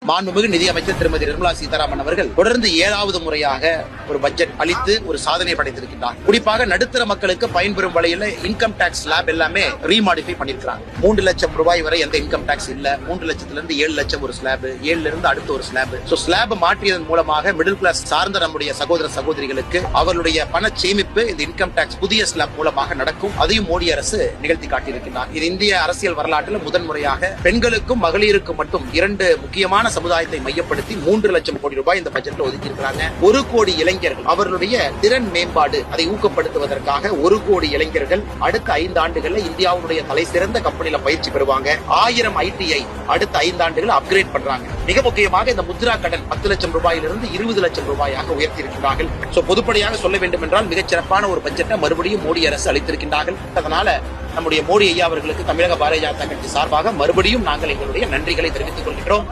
மாண்புமிகு நிதியமைச்சர் திருமதி நிர்மலா சீதாராமன் அவர்கள் தொடர்ந்து 7வது முறையாக ஒரு பட்ஜெட் அளித்து ஒரு சாதனை படைத்திருக்கிறார். குறிப்பாக நடுத்தர மக்களுக்கு பயன்பெறும் வகையில் இன்கம் டாக்ஸ் ஸ்லாப் எல்லாமே ரீமாடிஃபை பண்ணிருக்காங்க. 3 லட்சம் ரூபாய் வரை எந்த இன்கம் டாக்ஸ் இல்ல. 3 லட்சத்திலிருந்து 7 லட்சம் ஒரு ஸ்லாப், 7 இருந்து அடுத்த ஒரு ஸ்லாப். ஸ்லாப் மாற்றியதன் மூலமாக மிடில் கிளாஸ் சார்ந்த நம்முடைய சகோதர சகோதரிகளுக்கு அவர்களுடைய பண சேமிப்பு இந்த இன்கம் டாக்ஸ் புதிய ஸ்லாப் மூலமாக நடக்கும். அதையும் மோடி அரசு நிகழ்த்தி காட்டியிருக்கிறார். இது இந்திய அரசியல் வரலாற்றில் முதன்முறையாக பெண்களுக்கும் மகளிருக்கும் மட்டும் 2 முக்கியமான சமுதாயத்தை மையப்படுத்தி 3 லட்சம் கோடி ரூபாய் இந்த பட்ஜெட்ல ஒதுக்கி இருக்கிறாங்க. 1 கோடி இளைஞர்கள் அவர்களுடைய திறன் மேம்பாடு அதை ஊக்கப்படுத்துவதற்காக 1 கோடி இளைஞர்கள் அடுத்த 5 ஆண்டுகள்ல இந்தியாவுடைய தலை சிறந்த கம்பெனில பயிற்சி பெறுவாங்க. 1000 ITI அடுத்த 5 ஆண்டுகள் அப்கிரேட் பண்றாங்க. மிக முக்கியமாக இந்த முத்ரா கடன் 10 லட்சம் ரூபாயிலிருந்து 20 லட்சம் ரூபாயாக உயர்த்தி இருக்கிறார்கள். பொதுப்படையாக சொல்ல வேண்டும் என்றால் மிகச் சிறப்பான ஒரு பட்ஜெட்டை மறுபடியும் மோடி அரசு அளித்திருக்கின்றார்கள். அதனால நம்முடைய மோடி ஐயா அவர்களுக்கு தமிழக பாரதிய ஜனதா கட்சி சார்பாக மறுபடியும் நாங்கள் எங்களுடைய நன்றிகளை தெரிவித்துக் கொள்கிறோம்.